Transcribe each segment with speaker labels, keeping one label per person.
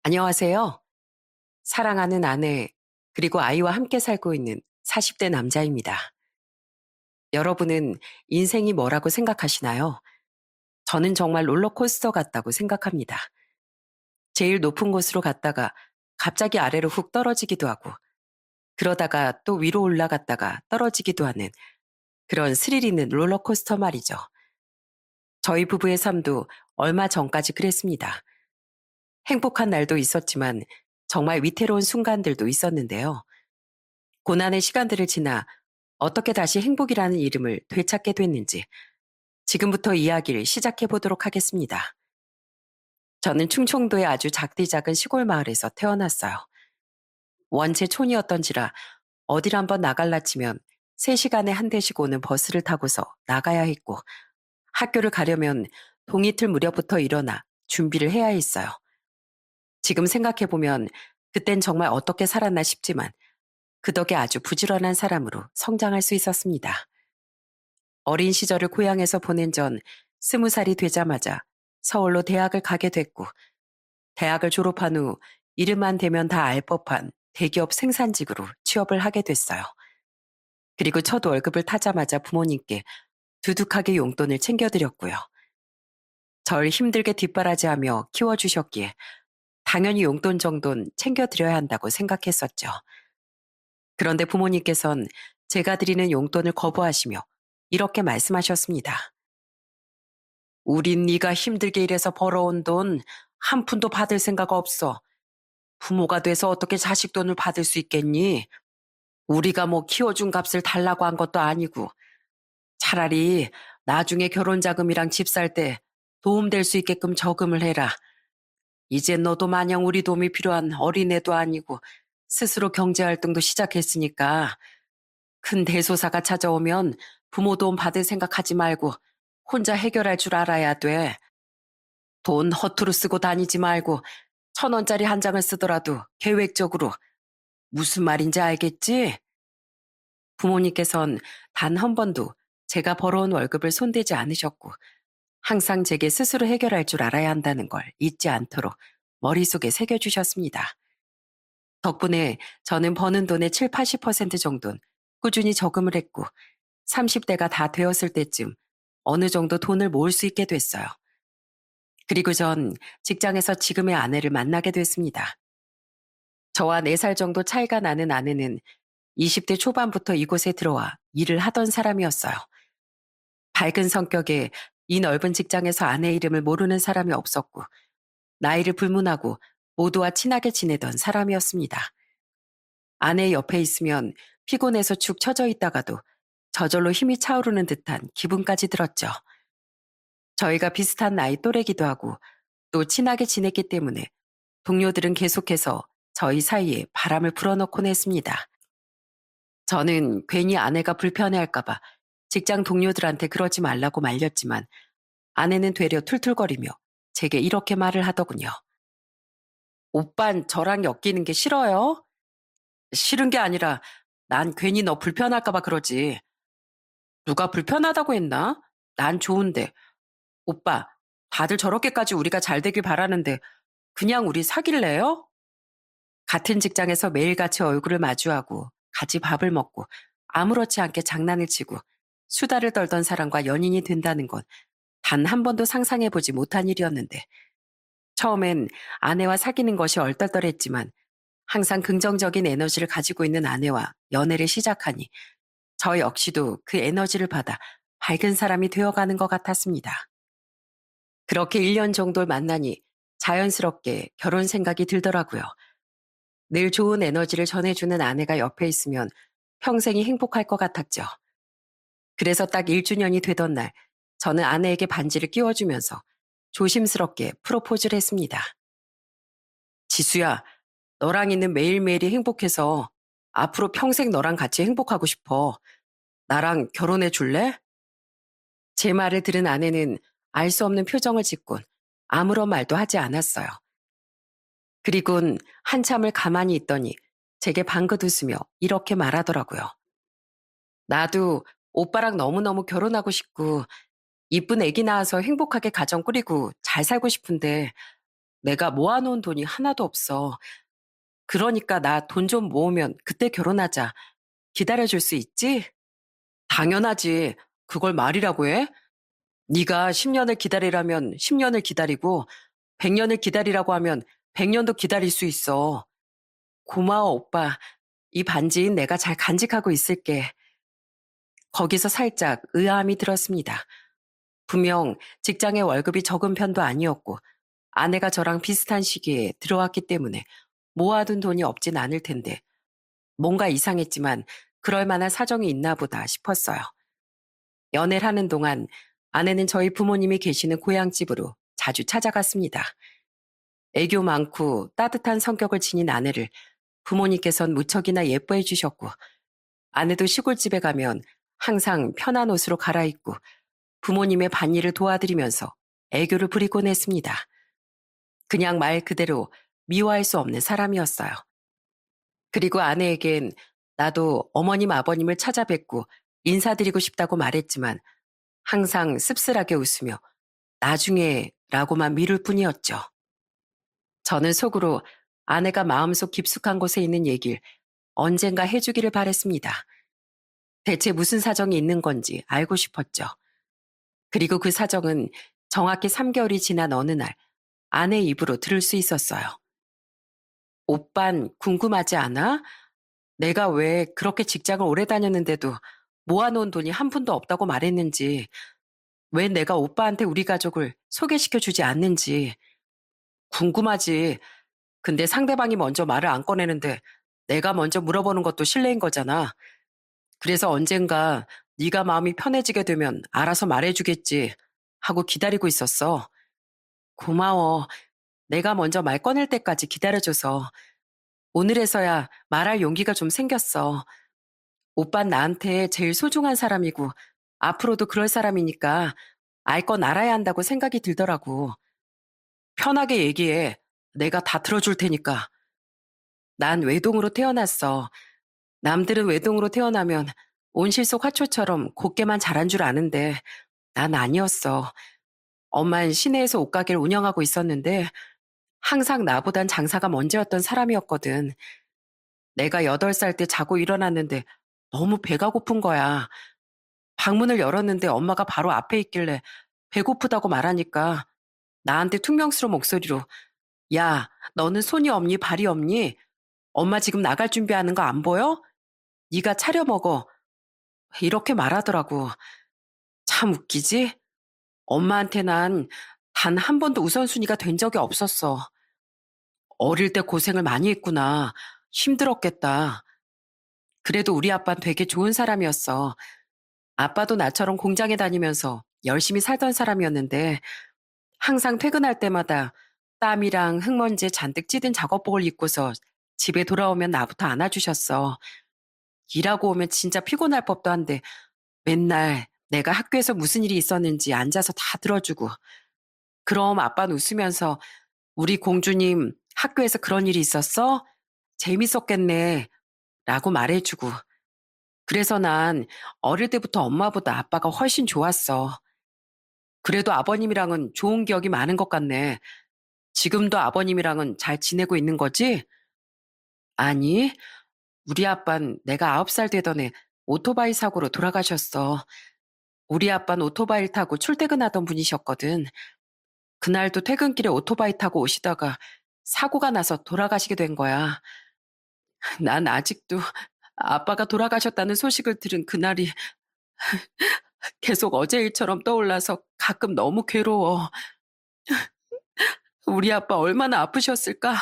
Speaker 1: 안녕하세요. 사랑하는 아내, 그리고 아이와 함께 살고 있는 40대 남자입니다. 여러분은 인생이 뭐라고 생각하시나요? 저는 정말 롤러코스터 같다고 생각합니다. 제일 높은 곳으로 갔다가 갑자기 아래로 훅 떨어지기도 하고, 그러다가 또 위로 올라갔다가 떨어지기도 하는 그런 스릴 있는 롤러코스터 말이죠. 저희 부부의 삶도 얼마 전까지 그랬습니다. 행복한 날도 있었지만 정말 위태로운 순간들도 있었는데요. 고난의 시간들을 지나 어떻게 다시 행복이라는 이름을 되찾게 됐는지 지금부터 이야기를 시작해 보도록 하겠습니다. 저는 충청도의 아주 작디 작은 시골 마을에서 태어났어요. 원체 촌이었던지라 어딜 한번 나갈라 치면 3시간에 한 대씩 오는 버스를 타고서 나가야 했고, 학교를 가려면 동이틀 무렵부터 일어나 준비를 해야 했어요. 지금 생각해 보면 그땐 정말 어떻게 살았나 싶지만 그 덕에 아주 부지런한 사람으로 성장할 수 있었습니다. 어린 시절을 고향에서 보낸 전 20살이 되자마자 서울로 대학을 가게 됐고, 대학을 졸업한 후 이름만 대면 다 알 법한 대기업 생산직으로 취업을 하게 됐어요. 그리고 첫 월급을 타자마자 부모님께 두둑하게 용돈을 챙겨드렸고요. 절 힘들게 뒷바라지하며 키워주셨기에 당연히 용돈 정도는 챙겨드려야 한다고 생각했었죠. 그런데 부모님께선 제가 드리는 용돈을 거부하시며 이렇게 말씀하셨습니다. 우린 네가 힘들게 일해서 벌어온 돈 한 푼도 받을 생각 없어. 부모가 돼서 어떻게 자식 돈을 받을 수 있겠니? 우리가 뭐 키워준 값을 달라고 한 것도 아니고, 차라리 나중에 결혼 자금이랑 집 살 때 도움될 수 있게끔 저금을 해라. 이젠 너도 마냥 우리 도움이 필요한 어린애도 아니고 스스로 경제활동도 시작했으니까 큰 대소사가 찾아오면 부모 도움 받을 생각하지 말고 혼자 해결할 줄 알아야 돼. 돈 허투루 쓰고 다니지 말고 1,000원짜리 한 장을 쓰더라도 계획적으로. 무슨 말인지 알겠지? 부모님께선 단 한 번도 제가 벌어온 월급을 손대지 않으셨고, 항상 제게 스스로 해결할 줄 알아야 한다는 걸 잊지 않도록 머릿속에 새겨주셨습니다. 덕분에 저는 버는 돈의 7, 80% 정도는 꾸준히 저금을 했고, 30대가 다 되었을 때쯤 어느 정도 돈을 모을 수 있게 됐어요. 그리고 전 직장에서 지금의 아내를 만나게 됐습니다. 저와 4살 정도 차이가 나는 아내는 20대 초반부터 이곳에 들어와 일을 하던 사람이었어요. 밝은 성격에 이 넓은 직장에서 아내 이름을 모르는 사람이 없었고, 나이를 불문하고 모두와 친하게 지내던 사람이었습니다. 아내 옆에 있으면 피곤해서 축 처져 있다가도 저절로 힘이 차오르는 듯한 기분까지 들었죠. 저희가 비슷한 나이 또래기도 하고 또 친하게 지냈기 때문에 동료들은 계속해서 저희 사이에 바람을 불어넣곤 했습니다. 저는 괜히 아내가 불편해할까봐 직장 동료들한테 그러지 말라고 말렸지만, 아내는 되려 툴툴거리며 제게 이렇게 말을 하더군요. 오빤 저랑 엮이는 게 싫어요? 싫은 게 아니라 난 괜히 너 불편할까봐 그러지. 누가 불편하다고 했나? 난 좋은데. 오빠, 다들 저렇게까지 우리가 잘 되길 바라는데 그냥 우리 사귈래요? 같은 직장에서 매일같이 얼굴을 마주하고 같이 밥을 먹고 아무렇지 않게 장난을 치고 수다를 떨던 사람과 연인이 된다는 건 단 한 번도 상상해보지 못한 일이었는데, 처음엔 아내와 사귀는 것이 얼떨떨했지만 항상 긍정적인 에너지를 가지고 있는 아내와 연애를 시작하니 저 역시도 그 에너지를 받아 밝은 사람이 되어가는 것 같았습니다. 그렇게 1년 정도를 만나니 자연스럽게 결혼 생각이 들더라고요. 늘 좋은 에너지를 전해주는 아내가 옆에 있으면 평생이 행복할 것 같았죠. 그래서 딱 1주년이 되던 날, 저는 아내에게 반지를 끼워주면서 조심스럽게 프로포즈를 했습니다. 지수야, 너랑 있는 매일매일이 행복해서 앞으로 평생 너랑 같이 행복하고 싶어. 나랑 결혼해 줄래? 제 말을 들은 아내는 알 수 없는 표정을 짓곤 아무런 말도 하지 않았어요. 그리곤 한참을 가만히 있더니 제게 방긋 웃으며 이렇게 말하더라고요. 나도 오빠랑 너무너무 결혼하고 싶고 이쁜 애기 낳아서 행복하게 가정 꾸리고 잘 살고 싶은데 내가 모아놓은 돈이 하나도 없어. 그러니까 나 돈 좀 모으면 그때 결혼하자. 기다려줄 수 있지? 당연하지. 그걸 말이라고 해? 네가 10년을 기다리라면 10년을 기다리고 100년을 기다리라고 하면 100년도 기다릴 수 있어. 고마워, 오빠. 이 반지는 내가 잘 간직하고 있을게. 거기서 살짝 의아함이 들었습니다. 분명 직장의 월급이 적은 편도 아니었고 아내가 저랑 비슷한 시기에 들어왔기 때문에 모아둔 돈이 없진 않을 텐데 뭔가 이상했지만 그럴 만한 사정이 있나 보다 싶었어요. 연애를 하는 동안 아내는 저희 부모님이 계시는 고향집으로 자주 찾아갔습니다. 애교 많고 따뜻한 성격을 지닌 아내를 부모님께선 무척이나 예뻐해 주셨고 아내도 시골집에 가면 항상 편한 옷으로 갈아입고 부모님의 밭일을 도와드리면서 애교를 부리곤 했습니다. 그냥 말 그대로 미워할 수 없는 사람이었어요. 그리고 아내에겐 나도 어머님 아버님을 찾아뵙고 인사드리고 싶다고 말했지만 항상 씁쓸하게 웃으며 나중에 라고만 미룰 뿐이었죠. 저는 속으로 아내가 마음속 깊숙한 곳에 있는 얘기를 언젠가 해주기를 바랬습니다. 대체 무슨 사정이 있는 건지 알고 싶었죠. 그리고 그 사정은 정확히 3개월이 지난 어느 날 아내 입으로 들을 수 있었어요. 오빤 궁금하지 않아? 내가 왜 그렇게 직장을 오래 다녔는데도 모아놓은 돈이 한 푼도 없다고 말했는지, 왜 내가 오빠한테 우리 가족을 소개시켜 주지 않는지 궁금하지. 근데 상대방이 먼저 말을 안 꺼내는데 내가 먼저 물어보는 것도 실례인 거잖아. 그래서 언젠가 네가 마음이 편해지게 되면 알아서 말해주겠지 하고 기다리고 있었어. 고마워. 내가 먼저 말 꺼낼 때까지 기다려줘서 오늘에서야 말할 용기가 좀 생겼어. 오빤 나한테 제일 소중한 사람이고 앞으로도 그럴 사람이니까 알 건 알아야 한다고 생각이 들더라고. 편하게 얘기해. 내가 다 들어줄 테니까. 난 외동으로 태어났어. 남들은 외동으로 태어나면 온실속 화초처럼 곱게만 자란 줄 아는데 난 아니었어. 엄만 시내에서 옷가게를 운영하고 있었는데 항상 나보단 장사가 먼저였던 사람이었거든. 내가 8살 때 자고 일어났는데 너무 배가 고픈 거야. 방문을 열었는데 엄마가 바로 앞에 있길래 배고프다고 말하니까 나한테 퉁명스러운 목소리로 야, 너는 손이 없니 발이 없니? 엄마 지금 나갈 준비하는 거 안 보여? 네가 차려 먹어. 이렇게 말하더라고. 참 웃기지? 엄마한테 난 단 한 번도 우선순위가 된 적이 없었어. 어릴 때 고생을 많이 했구나. 힘들었겠다. 그래도 우리 아빠는 되게 좋은 사람이었어. 아빠도 나처럼 공장에 다니면서 열심히 살던 사람이었는데 항상 퇴근할 때마다 땀이랑 흙먼지에 잔뜩 찌든 작업복을 입고서 집에 돌아오면 나부터 안아주셨어. 일하고 오면 진짜 피곤할 법도 한데 맨날 내가 학교에서 무슨 일이 있었는지 앉아서 다 들어주고 그럼 아빠는 웃으면서 우리 공주님 학교에서 그런 일이 있었어? 재밌었겠네. 라고 말해주고 그래서 난 어릴 때부터 엄마보다 아빠가 훨씬 좋았어. 그래도 아버님이랑은 좋은 기억이 많은 것 같네. 지금도 아버님이랑은 잘 지내고 있는 거지? 아니, 우리 아빤 내가 9살 되던 해 오토바이 사고로 돌아가셨어. 우리 아빠는 오토바이를 타고 출퇴근하던 분이셨거든. 그날도 퇴근길에 오토바이 타고 오시다가 사고가 나서 돌아가시게 된 거야. 난 아직도 아빠가 돌아가셨다는 소식을 들은 그날이 계속 어제 일처럼 떠올라서 가끔 너무 괴로워. 우리 아빠 얼마나 아프셨을까?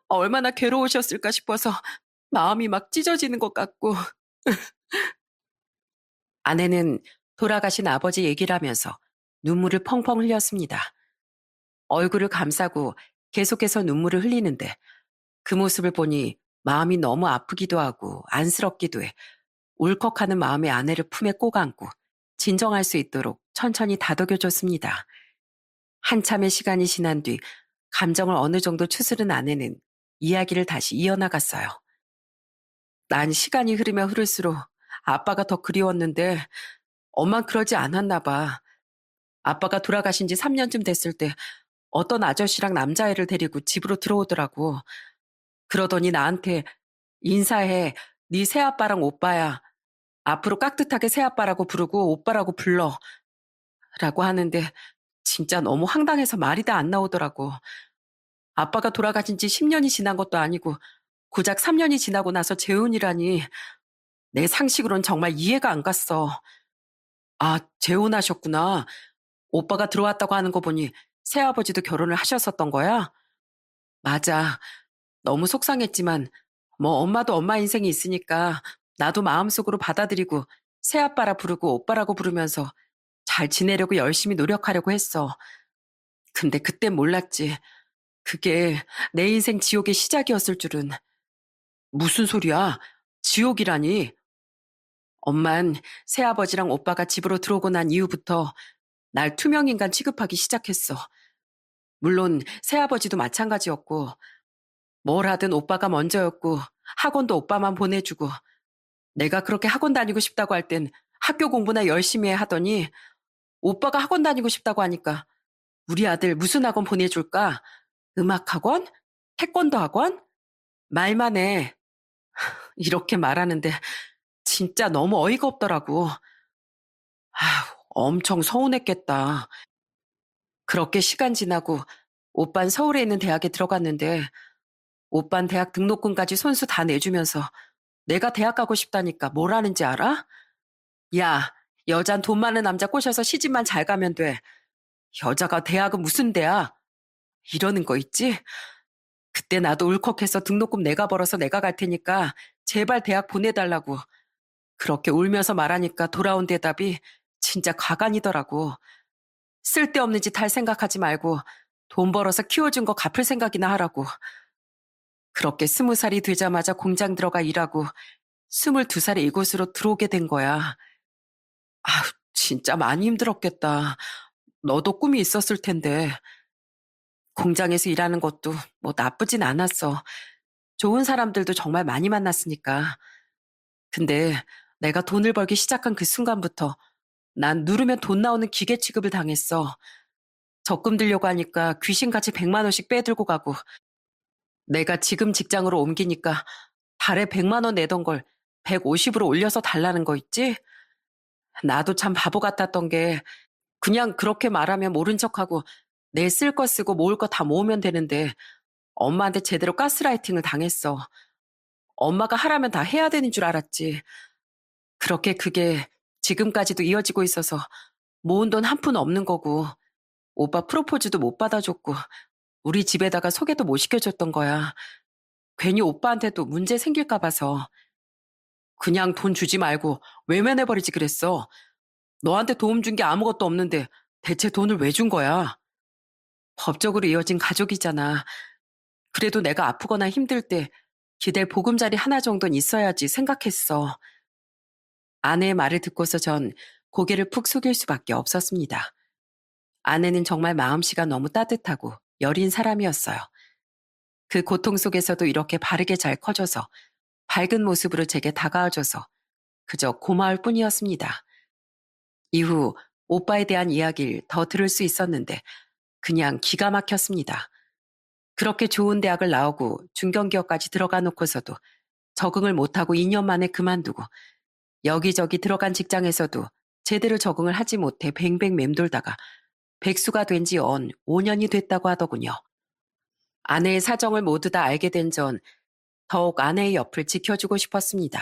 Speaker 1: 얼마나 괴로우셨을까 싶어서 마음이 막 찢어지는 것 같고. 아내는 돌아가신 아버지 얘기를 하면서 눈물을 펑펑 흘렸습니다. 얼굴을 감싸고 계속해서 눈물을 흘리는데 그 모습을 보니 마음이 너무 아프기도 하고 안쓰럽기도 해 울컥하는 마음에 아내를 품에 꼭 안고 진정할 수 있도록 천천히 다독여줬습니다. 한참의 시간이 지난 뒤 감정을 어느 정도 추스른 아내는 이야기를 다시 이어나갔어요. 난 시간이 흐르면 흐를수록 아빠가 더 그리웠는데 엄만 그러지 않았나 봐. 아빠가 돌아가신 지 3년쯤 됐을 때 어떤 아저씨랑 남자애를 데리고 집으로 들어오더라고. 그러더니 나한테 인사해. 네 새아빠랑 오빠야. 앞으로 깍듯하게 새아빠라고 부르고 오빠라고 불러. 라고 하는데 진짜 너무 황당해서 말이 다 안 나오더라고. 아빠가 돌아가신 지 10년이 지난 것도 아니고 고작 3년이 지나고 나서 재혼이라니 내 상식으론 정말 이해가 안 갔어. 아, 재혼하셨구나. 오빠가 들어왔다고 하는 거 보니 새아버지도 결혼을 하셨었던 거야? 맞아. 너무 속상했지만 뭐 엄마도 엄마 인생이 있으니까 나도 마음속으로 받아들이고 새아빠라 부르고 오빠라고 부르면서 잘 지내려고 열심히 노력하려고 했어. 근데 그땐 몰랐지. 그게 내 인생 지옥의 시작이었을 줄은. 무슨 소리야? 지옥이라니. 엄만 새아버지랑 오빠가 집으로 들어오고 난 이후부터 날 투명인간 취급하기 시작했어. 물론 새아버지도 마찬가지였고 뭘 하든 오빠가 먼저였고 학원도 오빠만 보내주고 내가 그렇게 학원 다니고 싶다고 할 땐 학교 공부나 열심히 해 하더니 오빠가 학원 다니고 싶다고 하니까 우리 아들 무슨 학원 보내줄까? 음악 학원? 태권도 학원? 말만 해. 이렇게 말하는데 진짜 너무 어이가 없더라고. 아휴, 엄청 서운했겠다. 그렇게 시간 지나고 오빤 서울에 있는 대학에 들어갔는데 오빤 대학 등록금까지 손수 다 내주면서 내가 대학 가고 싶다니까 뭘 하는지 알아? 야, 여잔 돈 많은 남자 꼬셔서 시집만 잘 가면 돼. 여자가 대학은 무슨 대야? 이러는 거 있지? 그때 나도 울컥해서 등록금 내가 벌어서 내가 갈 테니까 제발 대학 보내달라고. 그렇게 울면서 말하니까 돌아온 대답이 진짜 가관이더라고. 쓸데없는 짓 할 생각하지 말고 돈 벌어서 키워준 거 갚을 생각이나 하라고. 그렇게 20살이 되자마자 공장 들어가 일하고 22살에 이곳으로 들어오게 된 거야. 아휴, 진짜 많이 힘들었겠다. 너도 꿈이 있었을 텐데. 공장에서 일하는 것도 뭐 나쁘진 않았어. 좋은 사람들도 정말 많이 만났으니까. 근데 내가 돈을 벌기 시작한 그 순간부터 난 누르면 돈 나오는 기계 취급을 당했어. 적금 들려고 하니까 귀신같이 100만 원씩 빼들고 가고 내가 지금 직장으로 옮기니까 달에 100만 원 내던 걸 150으로 올려서 달라는 거 있지? 나도 참 바보 같았던 게 그냥 그렇게 말하면 모른 척하고 내 쓸 거 쓰고 모을 거 다 모으면 되는데 엄마한테 제대로 가스라이팅을 당했어. 엄마가 하라면 다 해야 되는 줄 알았지. 그렇게 그게 지금까지도 이어지고 있어서 모은 돈 한 푼 없는 거고 오빠 프로포즈도 못 받아줬고 우리 집에다가 소개도 못 시켜줬던 거야. 괜히 오빠한테도 문제 생길까 봐서. 그냥 돈 주지 말고 외면해버리지 그랬어. 너한테 도움 준 게 아무것도 없는데 대체 돈을 왜 준 거야? 법적으로 이어진 가족이잖아. 그래도 내가 아프거나 힘들 때 기댈 보금자리 하나 정도는 있어야지 생각했어. 아내의 말을 듣고서 전 고개를 푹 숙일 수밖에 없었습니다. 아내는 정말 마음씨가 너무 따뜻하고 여린 사람이었어요. 그 고통 속에서도 이렇게 바르게 잘 커져서 밝은 모습으로 제게 다가와줘서 그저 고마울 뿐이었습니다. 이후 오빠에 대한 이야기를 더 들을 수 있었는데 그냥 기가 막혔습니다. 그렇게 좋은 대학을 나오고 중견기업까지 들어가 놓고서도 적응을 못하고 2년 만에 그만두고 여기저기 들어간 직장에서도 제대로 적응을 하지 못해 뱅뱅 맴돌다가 백수가 된 지 5년이 됐다고 하더군요. 아내의 사정을 모두 다 알게 된 전 더욱 아내의 옆을 지켜주고 싶었습니다.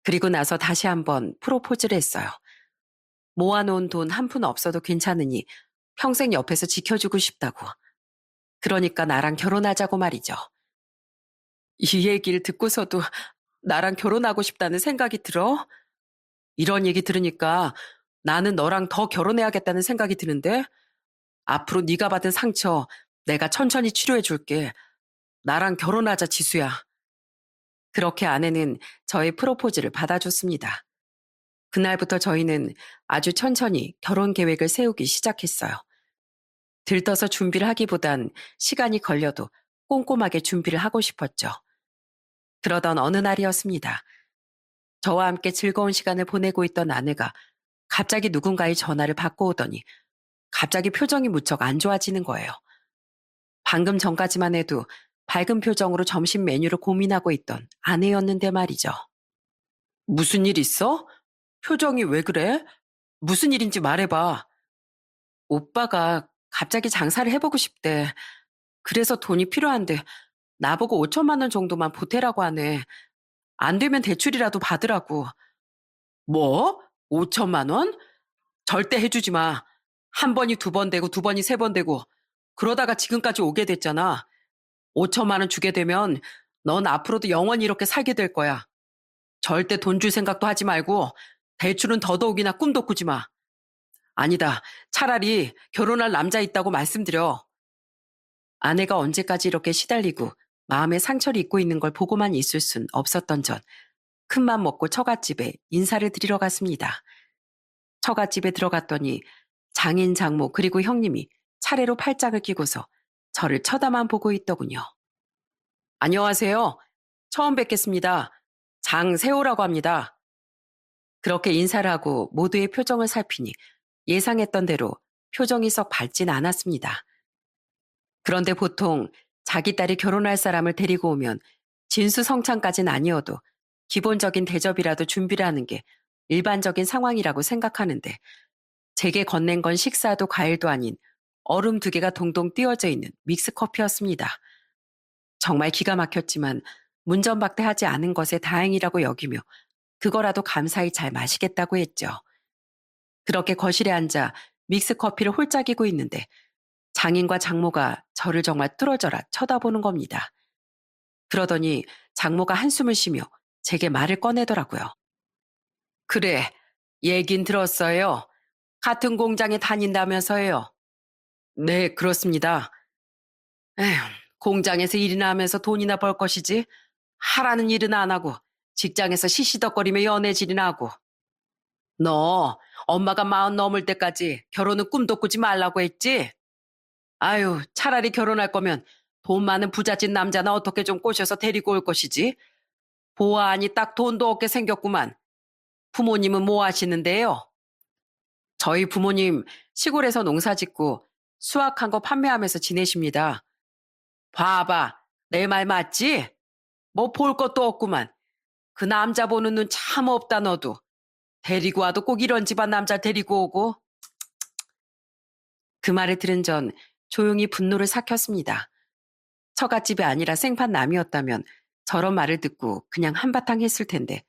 Speaker 1: 그리고 나서 다시 한번 프로포즈를 했어요. 모아놓은 돈 한 푼 없어도 괜찮으니 평생 옆에서 지켜주고 싶다고. 그러니까 나랑 결혼하자고 말이죠. 이 얘기를 듣고서도 나랑 결혼하고 싶다는 생각이 들어? 이런 얘기 들으니까 나는 너랑 더 결혼해야겠다는 생각이 드는데 앞으로 네가 받은 상처 내가 천천히 치료해 줄게. 나랑 결혼하자 지수야. 그렇게 아내는 저의 프로포즈를 받아줬습니다. 그날부터 저희는 아주 천천히 결혼 계획을 세우기 시작했어요. 들떠서 준비를 하기보단 시간이 걸려도 꼼꼼하게 준비를 하고 싶었죠. 그러던 어느 날이었습니다. 저와 함께 즐거운 시간을 보내고 있던 아내가 갑자기 누군가의 전화를 받고 오더니 갑자기 표정이 무척 안 좋아지는 거예요. 방금 전까지만 해도 밝은 표정으로 점심 메뉴를 고민하고 있던 아내였는데 말이죠. 무슨 일 있어? 표정이 왜 그래? 무슨 일인지 말해봐. 오빠가 갑자기 장사를 해보고 싶대. 그래서 돈이 필요한데 나보고 5천만 원 정도만 보태라고 하네. 안 되면 대출이라도 받으라고. 뭐? 5천만 원? 절대 해주지 마. 한 번이 두 번 되고 두 번이 세 번 되고 그러다가 지금까지 오게 됐잖아. 5천만 원 주게 되면 넌 앞으로도 영원히 이렇게 살게 될 거야. 절대 돈 줄 생각도 하지 말고 대출은 더더욱이나 꿈도 꾸지 마. 아니다. 차라리 결혼할 남자 있다고 말씀드려. 아내가 언제까지 이렇게 시달리고 마음에 상처를 입고 있는 걸 보고만 있을 순 없었던 전 큰맘 먹고 처갓집에 인사를 드리러 갔습니다. 처갓집에 들어갔더니 장인 장모 그리고 형님이 차례로 팔짱을 끼고서 저를 쳐다만 보고 있더군요. 안녕하세요. 처음 뵙겠습니다. 장세호라고 합니다. 그렇게 인사를 하고 모두의 표정을 살피니 예상했던 대로 표정이 썩 밝진 않았습니다. 그런데 보통 자기 딸이 결혼할 사람을 데리고 오면 진수성찬까진 아니어도 기본적인 대접이라도 준비를 하는 게 일반적인 상황이라고 생각하는데 제게 건넨 건 식사도 과일도 아닌 얼음 2개가 동동 띄워져 있는 믹스커피였습니다. 정말 기가 막혔지만 문전박대하지 않은 것에 다행이라고 여기며 그거라도 감사히 잘 마시겠다고 했죠. 그렇게 거실에 앉아 믹스커피를 홀짝이고 있는데 장인과 장모가 저를 정말 뚫어져라 쳐다보는 겁니다. 그러더니 장모가 한숨을 쉬며 제게 말을 꺼내더라고요. 그래, 얘긴 들었어요. 같은 공장에 다닌다면서요. 네, 그렇습니다. 에휴, 공장에서 일이나 하면서 돈이나 벌 것이지. 하라는 일은 안 하고 직장에서 시시덕거리며 연애질이나 하고. 너 엄마가 40 넘을 때까지 결혼은 꿈도 꾸지 말라고 했지? 아유, 차라리 결혼할 거면 돈 많은 부잣집 남자나 어떻게 좀 꼬셔서 데리고 올 것이지. 보아하니 딱 돈도 없게 생겼구만. 부모님은 뭐 하시는데요? 저희 부모님 시골에서 농사 짓고 수확한 거 판매하면서 지내십니다. 봐봐, 내 말 맞지? 뭐 볼 것도 없구만. 그 남자 보는 눈 참 없다 너도. 데리고 와도 꼭 이런 집안 남자 데리고 오고. 그 말을 들은 전 조용히 분노를 삭혔습니다. 처갓집이 아니라 생판남이었다면 저런 말을 듣고 그냥 한바탕 했을 텐데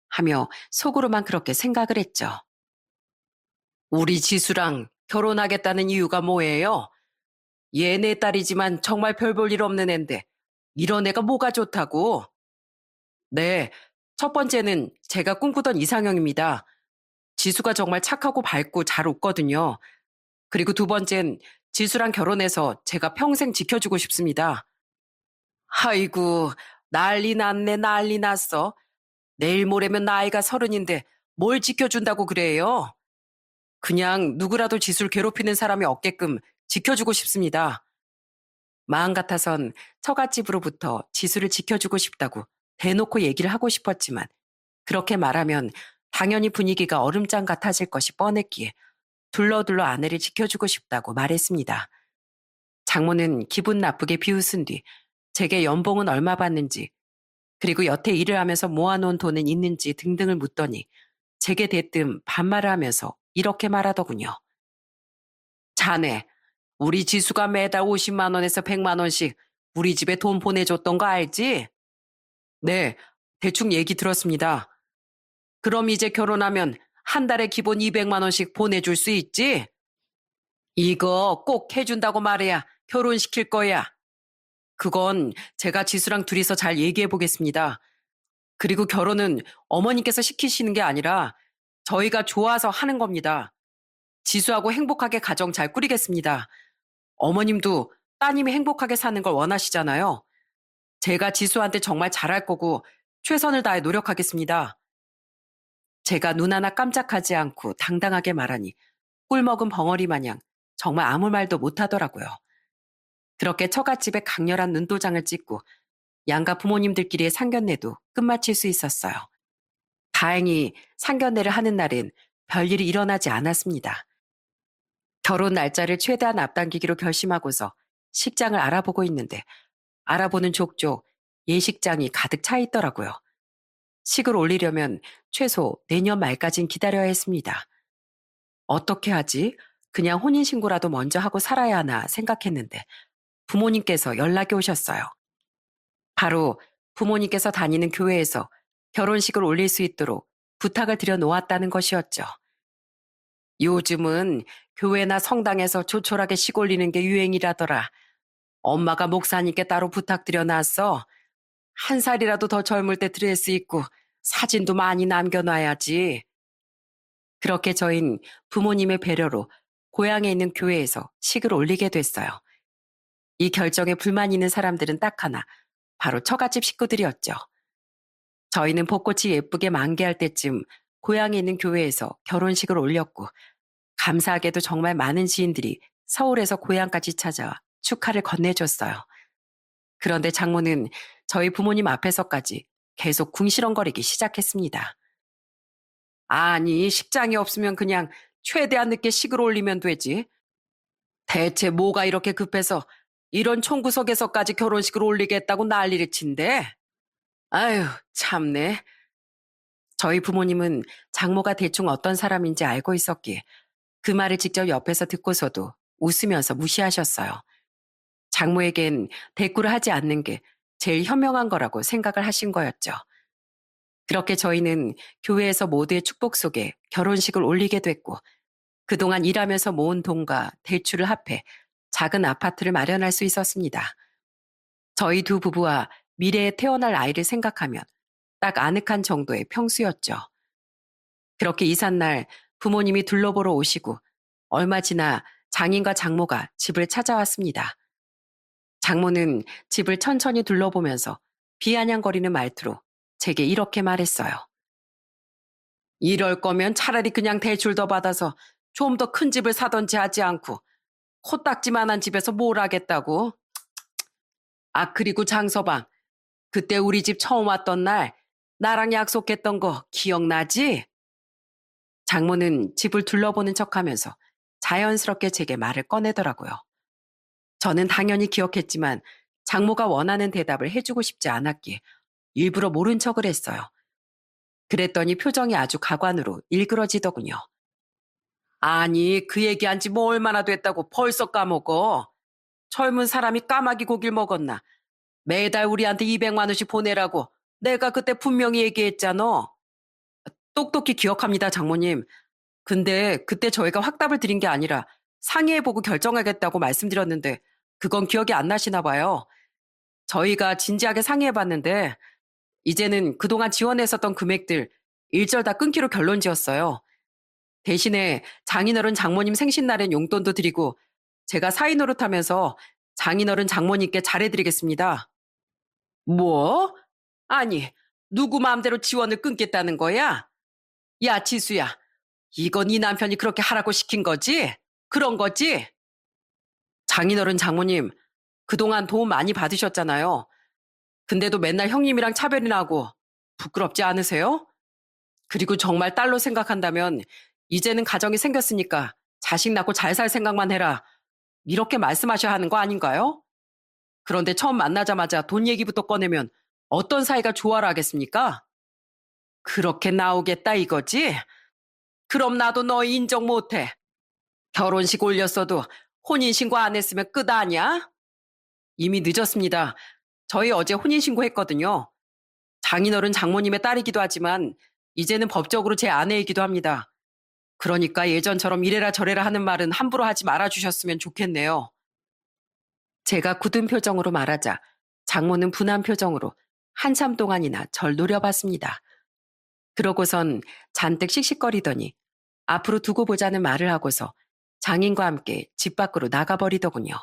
Speaker 1: 하며 속으로만 그렇게 생각을 했죠. 우리 지수랑 결혼하겠다는 이유가 뭐예요? 얘 내 딸이지만 정말 별 볼 일 없는 앤데 이런 애가 뭐가 좋다고? 네, 첫 번째는 제가 꿈꾸던 이상형입니다. 지수가 정말 착하고 밝고 잘 웃거든요. 그리고 두 번째는 지수랑 결혼해서 제가 평생 지켜주고 싶습니다. 아이고, 난리 났네, 난리 났어. 내일 모레면 나이가 30인데 뭘 지켜준다고 그래요? 그냥 누구라도 지수를 괴롭히는 사람이 없게끔 지켜주고 싶습니다. 마음 같아선 처갓집으로부터 지수를 지켜주고 싶다고 대놓고 얘기를 하고 싶었지만 그렇게 말하면 당연히 분위기가 얼음장 같아질 것이 뻔했기에 둘러둘러 아내를 지켜주고 싶다고 말했습니다. 장모는 기분 나쁘게 비웃은 뒤 제게 연봉은 얼마 받는지 그리고 여태 일을 하면서 모아놓은 돈은 있는지 등등을 묻더니 제게 대뜸 반말을 하면서 이렇게 말하더군요. 자네, 우리 지수가 매달 50만 원에서 100만 원씩 우리 집에 돈 보내줬던 거 알지? 네, 대충 얘기 들었습니다. 그럼 이제 결혼하면 한 달에 기본 200만 원씩 보내줄 수 있지? 이거 꼭 해준다고 말해야 결혼시킬 거야. 그건 제가 지수랑 둘이서 잘 얘기해 보겠습니다. 그리고 결혼은 어머님께서 시키시는 게 아니라 저희가 좋아서 하는 겁니다. 지수하고 행복하게 가정 잘 꾸리겠습니다. 어머님도 따님이 행복하게 사는 걸 원하시잖아요. 제가 지수한테 정말 잘할 거고 최선을 다해 노력하겠습니다. 제가 눈 하나 깜짝하지 않고 당당하게 말하니 꿀먹은 벙어리 마냥 정말 아무 말도 못하더라고요. 그렇게 처갓집에 강렬한 눈도장을 찍고 양가 부모님들끼리의 상견례도 끝마칠 수 있었어요. 다행히 상견례를 하는 날엔 별일이 일어나지 않았습니다. 결혼 날짜를 최대한 앞당기기로 결심하고서 식장을 알아보고 있는데 알아보는 족족 예식장이 가득 차 있더라고요. 식을 올리려면 최소 내년 말까진 기다려야 했습니다. 어떻게 하지? 그냥 혼인신고라도 먼저 하고 살아야 하나 생각했는데 부모님께서 연락이 오셨어요. 바로 부모님께서 다니는 교회에서 결혼식을 올릴 수 있도록 부탁을 드려 놓았다는 것이었죠. 요즘은 교회나 성당에서 조촐하게 식 올리는 게 유행이라더라. 엄마가 목사님께 따로 부탁드려 놨어. 한 살이라도 더 젊을 때 드레스 입고 사진도 많이 남겨놔야지. 그렇게 저흰 부모님의 배려로 고향에 있는 교회에서 식을 올리게 됐어요. 이 결정에 불만 있는 사람들은 딱 하나, 바로 처갓집 식구들이었죠. 저희는 벚꽃이 예쁘게 만개할 때쯤 고향에 있는 교회에서 결혼식을 올렸고 감사하게도 정말 많은 지인들이 서울에서 고향까지 찾아와 축하를 건네줬어요. 그런데 장모는 저희 부모님 앞에서까지 계속 궁시렁거리기 시작했습니다. 아니, 식장이 없으면 그냥 최대한 늦게 식을 올리면 되지. 대체 뭐가 이렇게 급해서 이런 총구석에서까지 결혼식을 올리겠다고 난리를 친대? 아유, 참네. 저희 부모님은 장모가 대충 어떤 사람인지 알고 있었기에 그 말을 직접 옆에서 듣고서도 웃으면서 무시하셨어요. 장모에겐 대꾸를 하지 않는 게 제일 현명한 거라고 생각을 하신 거였죠. 그렇게 저희는 교회에서 모두의 축복 속에 결혼식을 올리게 됐고 그동안 일하면서 모은 돈과 대출을 합해 작은 아파트를 마련할 수 있었습니다. 저희 두 부부와 미래에 태어날 아이를 생각하면 딱 아늑한 정도의 평수였죠. 그렇게 이삿날 부모님이 둘러보러 오시고 얼마 지나 장인과 장모가 집을 찾아왔습니다. 장모는 집을 천천히 둘러보면서 비아냥거리는 말투로 제게 이렇게 말했어요. 이럴 거면 차라리 그냥 대출 더 받아서 좀 더 큰 집을 사던지 하지 않고 코딱지만한 집에서 뭘 하겠다고? 아, 그리고 장서방, 그때 우리 집 처음 왔던 날 나랑 약속했던 거 기억나지? 장모는 집을 둘러보는 척하면서 자연스럽게 제게 말을 꺼내더라고요. 저는 당연히 기억했지만 장모가 원하는 대답을 해주고 싶지 않았기에 일부러 모른 척을 했어요. 그랬더니 표정이 아주 가관으로 일그러지더군요. 아니, 그 얘기한 지 뭐 얼마나 됐다고 벌써 까먹어. 젊은 사람이 까마귀 고기를 먹었나. 매달 우리한테 200만 원씩 보내라고 내가 그때 분명히 얘기했잖아. 똑똑히 기억합니다, 장모님. 근데 그때 저희가 확답을 드린 게 아니라 상의해보고 결정하겠다고 말씀드렸는데 그건 기억이 안 나시나 봐요. 저희가 진지하게 상의해봤는데 이제는 그동안 지원했었던 금액들 일절 다 끊기로 결론 지었어요. 대신에 장인어른 장모님 생신날엔 용돈도 드리고 제가 사위 노릇하면서 장인어른 장모님께 잘해드리겠습니다. 뭐? 아니, 누구 마음대로 지원을 끊겠다는 거야? 야, 지수야. 이건 네 남편이 그렇게 하라고 시킨 거지? 그런 거지? 장인어른 장모님, 그동안 도움 많이 받으셨잖아요. 근데도 맨날 형님이랑 차별이나 하고 부끄럽지 않으세요? 그리고 정말 딸로 생각한다면 이제는 가정이 생겼으니까 자식 낳고 잘 살 생각만 해라. 이렇게 말씀하셔야 하는 거 아닌가요? 그런데 처음 만나자마자 돈 얘기부터 꺼내면 어떤 사이가 조화를 하겠습니까? 그렇게 나오겠다 이거지? 그럼 나도 너 인정 못해. 결혼식 올렸어도 혼인신고 안 했으면 끝 아니야? 이미 늦었습니다. 저희 어제 혼인신고 했거든요. 장인어른 장모님의 딸이기도 하지만 이제는 법적으로 제 아내이기도 합니다. 그러니까 예전처럼 이래라 저래라 하는 말은 함부로 하지 말아주셨으면 좋겠네요. 제가 굳은 표정으로 말하자 장모는 분한 표정으로 한참 동안이나 절 노려봤습니다. 그러고선 잔뜩 씩씩거리더니 앞으로 두고 보자는 말을 하고서 장인과 함께 집 밖으로 나가버리더군요.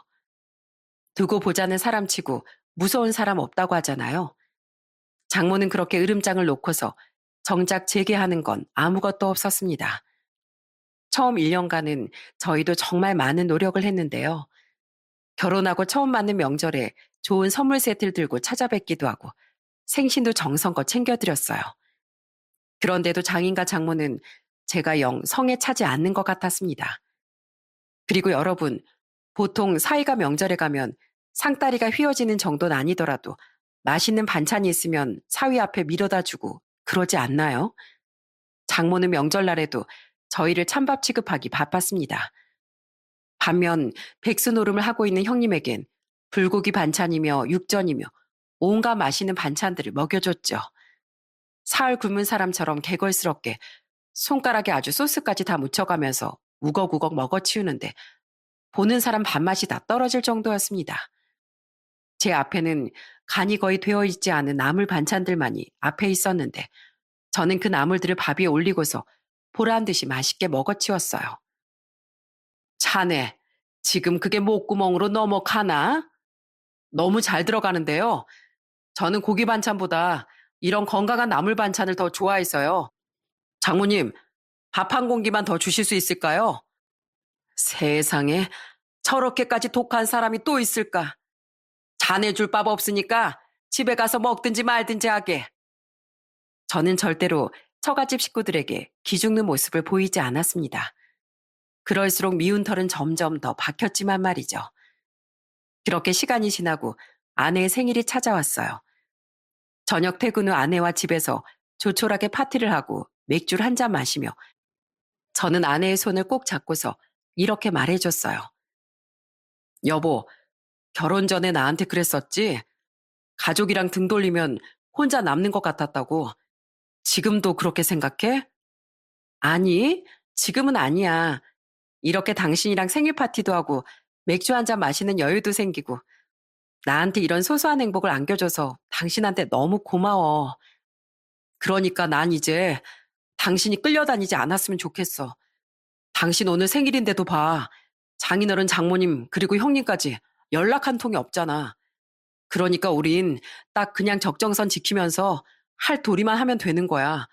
Speaker 1: 두고 보자는 사람치고 무서운 사람 없다고 하잖아요. 장모는 그렇게 으름장을 놓고서 정작 제게 하는 건 아무것도 없었습니다. 처음 1년간은 저희도 정말 많은 노력을 했는데요. 결혼하고 처음 맞는 명절에 좋은 선물 세트를 들고 찾아뵙기도 하고 생신도 정성껏 챙겨드렸어요. 그런데도 장인과 장모는 제가 영 성에 차지 않는 것 같았습니다. 그리고 여러분, 보통 사이가 명절에 가면 상다리가 휘어지는 정도는 아니더라도 맛있는 반찬이 있으면 사위 앞에 밀어다 주고 그러지 않나요? 장모는 명절날에도 저희를 찬밥 취급하기 바빴습니다. 반면 백수 노름을 하고 있는 형님에겐 불고기 반찬이며 육전이며 온갖 맛있는 반찬들을 먹여줬죠. 사흘 굶은 사람처럼 개걸스럽게 손가락에 아주 소스까지 다 묻혀가면서 우걱우걱 먹어치우는데 보는 사람 밥맛이 다 떨어질 정도였습니다. 제 앞에는 간이 거의 되어 있지 않은 나물 반찬들만이 앞에 있었는데 저는 그 나물들을 밥 위에 올리고서 보란 듯이 맛있게 먹어치웠어요. 자네, 지금 그게 목구멍으로 넘어가나? 너무 잘 들어가는데요. 저는 고기 반찬보다 이런 건강한 나물 반찬을 더 좋아해서요. 장모님, 밥 한 공기만 더 주실 수 있을까요? 세상에 저렇게까지 독한 사람이 또 있을까? 자네 줄 밥 없으니까 집에 가서 먹든지 말든지 하게. 저는 절대로 처갓집 식구들에게 기죽는 모습을 보이지 않았습니다. 그럴수록 미운 털은 점점 더 박혔지만 말이죠. 그렇게 시간이 지나고 아내의 생일이 찾아왔어요. 저녁 퇴근 후 아내와 집에서 조촐하게 파티를 하고 맥주를 한 잔 마시며 저는 아내의 손을 꼭 잡고서 이렇게 말해줬어요. 여보, 결혼 전에 나한테 그랬었지? 가족이랑 등 돌리면 혼자 남는 것 같았다고. 지금도 그렇게 생각해? 아니, 지금은 아니야. 이렇게 당신이랑 생일 파티도 하고 맥주 한 잔 마시는 여유도 생기고 나한테 이런 소소한 행복을 안겨줘서 당신한테 너무 고마워. 그러니까 난 이제 당신이 끌려다니지 않았으면 좋겠어. 당신 오늘 생일인데도 봐. 장인어른 장모님 그리고 형님까지 연락 한 통이 없잖아. 그러니까 우린 딱 그냥 적정선 지키면서 할 도리만 하면 되는 거야.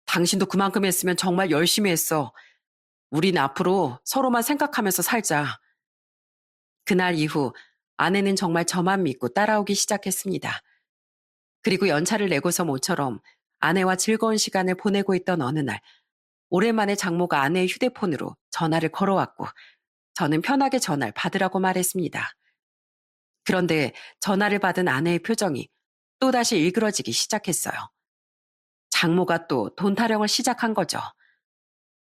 Speaker 1: 당신도 그만큼 했으면 정말 열심히 했어. 우린 앞으로 서로만 생각하면서 살자. 그날 이후 아내는 정말 저만 믿고 따라오기 시작했습니다. 그리고 연차를 내고서 모처럼 아내와 즐거운 시간을 보내고 있던 어느 날, 오랜만에 장모가 아내의 휴대폰으로 전화를 걸어왔고, 저는 편하게 전화를 받으라고 말했습니다. 그런데 전화를 받은 아내의 표정이 또다시 일그러지기 시작했어요. 장모가 또 돈 타령을 시작한 거죠.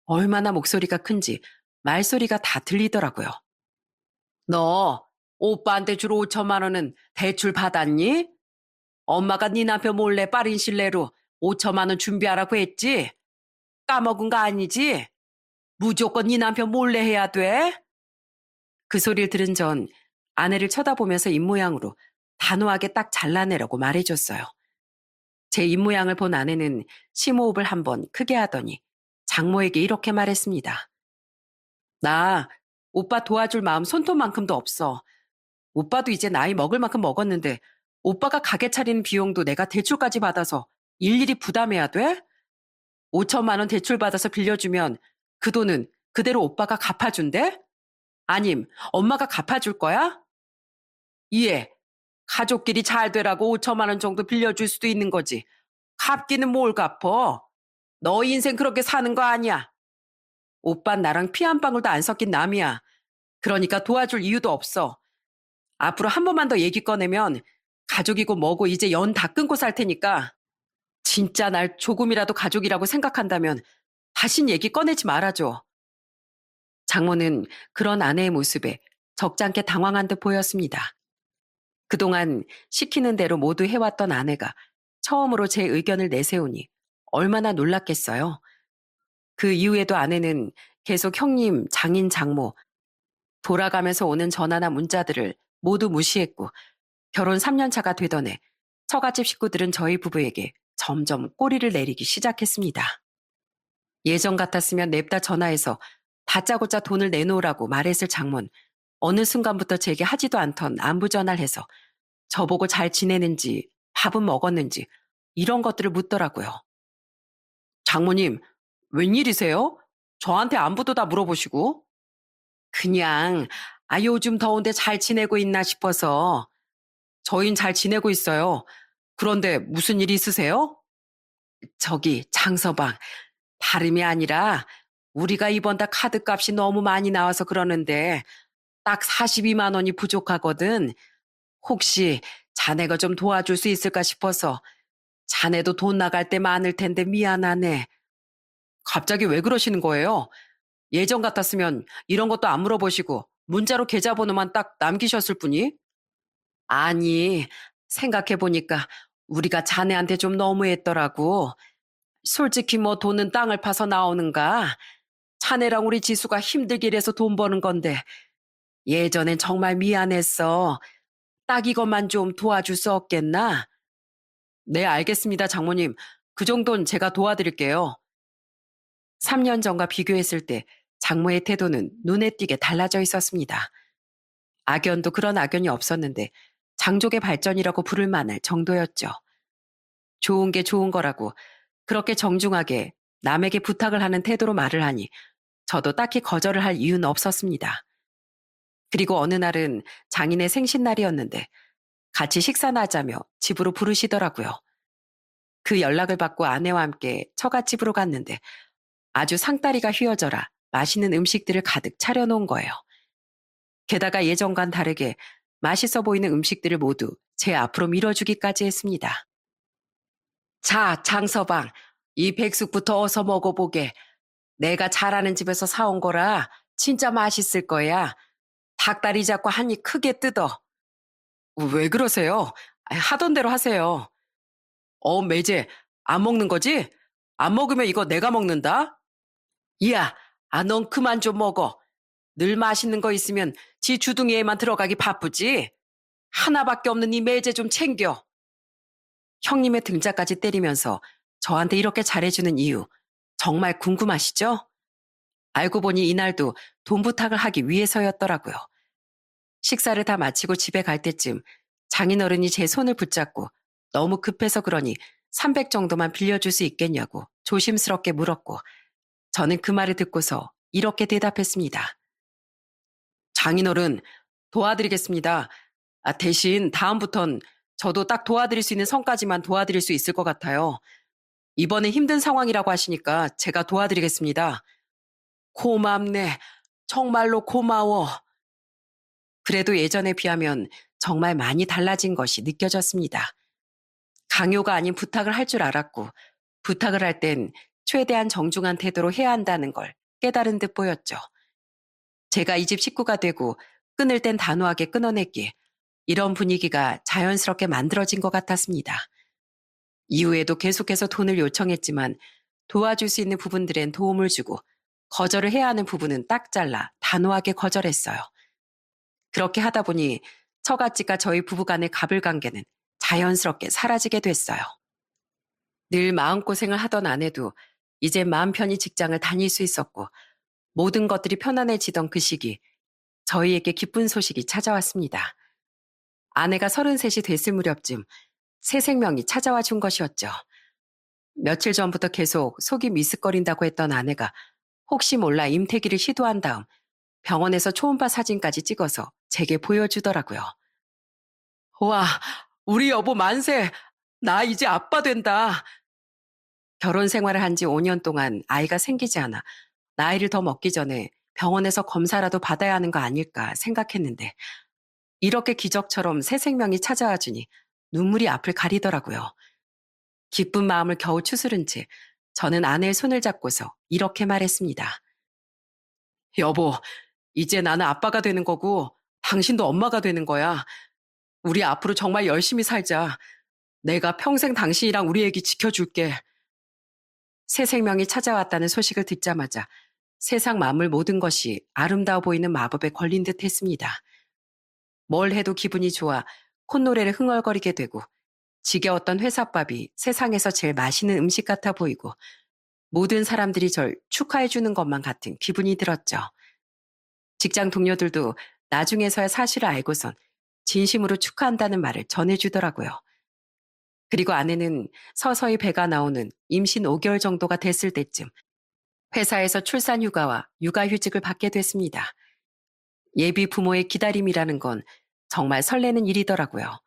Speaker 1: 얼마나 목소리가 큰지 말소리가 다 들리더라고요. 너 오빠한테 줄 5천만 원은 대출 받았니? 엄마가 네 남편 몰래 빠른 신뢰로 5천만 원 준비하라고 했지? 까먹은 거 아니지? 무조건 네 남편 몰래 해야 돼? 그 소리를 들은 전 아내를 쳐다보면서 입모양으로 단호하게 딱 잘라내라고 말해줬어요. 제 입모양을 본 아내는 심호흡을 한번 크게 하더니 장모에게 이렇게 말했습니다. 나 오빠 도와줄 마음 손톱만큼도 없어. 오빠도 이제 나이 먹을 만큼 먹었는데 오빠가 가게 차리는 비용도 내가 대출까지 받아서 일일이 부담해야 돼? 5천만 원 대출 받아서 빌려주면 그 돈은 그대로 오빠가 갚아준대? 아님 엄마가 갚아줄 거야? 이해. 가족끼리 잘 되라고 5천만 원 정도 빌려줄 수도 있는 거지. 갚기는 뭘 갚어? 너 인생 그렇게 사는 거 아니야. 오빤 나랑 피 한 방울도 안 섞인 남이야. 그러니까 도와줄 이유도 없어. 앞으로 한 번만 더 얘기 꺼내면 가족이고 뭐고 이제 연 다 끊고 살 테니까 진짜 날 조금이라도 가족이라고 생각한다면 다신 얘기 꺼내지 말아줘. 장모는 그런 아내의 모습에 적잖게 당황한 듯 보였습니다. 그동안 시키는 대로 모두 해왔던 아내가 처음으로 제 의견을 내세우니 얼마나 놀랐겠어요. 그 이후에도 아내는 계속 형님, 장인, 장모, 돌아가면서 오는 전화나 문자들을 모두 무시했고 결혼 3년 차가 되던 해 처갓집 식구들은 저희 부부에게 점점 꼬리를 내리기 시작했습니다. 예전 같았으면 냅다 전화해서 다짜고짜 돈을 내놓으라고 말했을 장모는 어느 순간부터 제게 하지도 않던 안부 전화를 해서 저보고 잘 지내는지 밥은 먹었는지 이런 것들을 묻더라고요. 장모님, 웬일이세요? 저한테 안부도 다 물어보시고. 그냥 요즘 더운데 잘 지내고 있나 싶어서. 저흰 잘 지내고 있어요. 그런데 무슨 일 있으세요? 저기 장서방, 다름이 아니라 우리가 이번 달 카드값이 너무 많이 나와서 그러는데 딱 42만 원이 부족하거든. 혹시 자네가 좀 도와줄 수 있을까 싶어서. 자네도 돈 나갈 때 많을 텐데 미안하네. 갑자기 왜 그러시는 거예요? 예전 같았으면 이런 것도 안 물어보시고 문자로 계좌번호만 딱 남기셨을 뿐이? 아니, 생각해보니까 우리가 자네한테 좀 너무했더라고. 솔직히 뭐 돈은 땅을 파서 나오는가? 자네랑 우리 지수가 힘들게 일해서 돈 버는 건데 예전엔 정말 미안했어. 딱 이것만 좀 도와줄 수 없겠나? 네, 알겠습니다, 장모님. 그 정도는 제가 도와드릴게요. 3년 전과 비교했을 때 장모의 태도는 눈에 띄게 달라져 있었습니다. 악연도 그런 악연이 없었는데 장족의 발전이라고 부를 만할 정도였죠. 좋은 게 좋은 거라고 그렇게 정중하게 남에게 부탁을 하는 태도로 말을 하니 저도 딱히 거절을 할 이유는 없었습니다. 그리고 어느 날은 장인의 생신날이었는데 같이 식사나 하자며 집으로 부르시더라고요. 그 연락을 받고 아내와 함께 처갓집으로 갔는데 아주 상다리가 휘어져라 맛있는 음식들을 가득 차려놓은 거예요. 게다가 예전과는 다르게 맛있어 보이는 음식들을 모두 제 앞으로 밀어주기까지 했습니다. 자, 장서방, 이 백숙부터 어서 먹어보게. 내가 잘하는 집에서 사온 거라 진짜 맛있을 거야. 닭다리 잡고 한 입 크게 뜯어. 왜 그러세요? 하던 대로 하세요. 매제, 안 먹는 거지? 안 먹으면 이거 내가 먹는다? 이야, 넌 그만 좀 먹어. 늘 맛있는 거 있으면 지 주둥이에만 들어가기 바쁘지? 하나밖에 없는 이 매제 좀 챙겨. 형님의 등짝까지 때리면서 저한테 이렇게 잘해주는 이유 정말 궁금하시죠? 알고 보니 이날도 돈 부탁을 하기 위해서였더라고요. 식사를 다 마치고 집에 갈 때쯤 장인어른이 제 손을 붙잡고 너무 급해서 그러니 300 정도만 빌려줄 수 있겠냐고 조심스럽게 물었고 저는 그 말을 듣고서 이렇게 대답했습니다. 장인어른, 도와드리겠습니다. 대신 다음부턴 저도 딱 도와드릴 수 있는 선까지만 도와드릴 수 있을 것 같아요. 이번에 힘든 상황이라고 하시니까 제가 도와드리겠습니다. 고맙네. 정말로 고마워. 그래도 예전에 비하면 정말 많이 달라진 것이 느껴졌습니다. 강요가 아닌 부탁을 할 줄 알았고 부탁을 할 땐 최대한 정중한 태도로 해야 한다는 걸 깨달은 듯 보였죠. 제가 이 집 식구가 되고 끊을 땐 단호하게 끊어냈기에 이런 분위기가 자연스럽게 만들어진 것 같았습니다. 이후에도 계속해서 돈을 요청했지만 도와줄 수 있는 부분들엔 도움을 주고 거절을 해야 하는 부분은 딱 잘라 단호하게 거절했어요. 그렇게 하다 보니 처갓집과 저희 부부간의 가불관계는 자연스럽게 사라지게 됐어요. 늘 마음고생을 하던 아내도 이제 마음 편히 직장을 다닐 수 있었고 모든 것들이 편안해지던 그 시기 저희에게 기쁜 소식이 찾아왔습니다. 아내가 33이 됐을 무렵쯤 새 생명이 찾아와 준 것이었죠. 며칠 전부터 계속 속이 미스거린다고 했던 아내가 혹시 몰라 임태기를 시도한 다음 병원에서 초음파 사진까지 찍어서 제게 보여주더라고요. 와, 우리 여보 만세! 나 이제 아빠 된다. 결혼 생활을 한 지 5년 동안 아이가 생기지 않아 나이를 더 먹기 전에 병원에서 검사라도 받아야 하는 거 아닐까 생각했는데 이렇게 기적처럼 새 생명이 찾아와 주니 눈물이 앞을 가리더라고요. 기쁜 마음을 겨우 추스른 채 저는 아내의 손을 잡고서 이렇게 말했습니다. 여보, 이제 나는 아빠가 되는 거고 당신도 엄마가 되는 거야. 우리 앞으로 정말 열심히 살자. 내가 평생 당신이랑 우리 애기 지켜줄게. 새 생명이 찾아왔다는 소식을 듣자마자 세상 만물 모든 것이 아름다워 보이는 마법에 걸린 듯 했습니다. 뭘 해도 기분이 좋아 콧노래를 흥얼거리게 되고 지겨웠던 회삿밥이 세상에서 제일 맛있는 음식 같아 보이고 모든 사람들이 절 축하해주는 것만 같은 기분이 들었죠. 직장 동료들도 나중에서야 사실을 알고선 진심으로 축하한다는 말을 전해주더라고요. 그리고 아내는 서서히 배가 나오는 임신 5개월 정도가 됐을 때쯤 회사에서 출산휴가와 육아휴직을 받게 됐습니다. 예비 부모의 기다림이라는 건 정말 설레는 일이더라고요.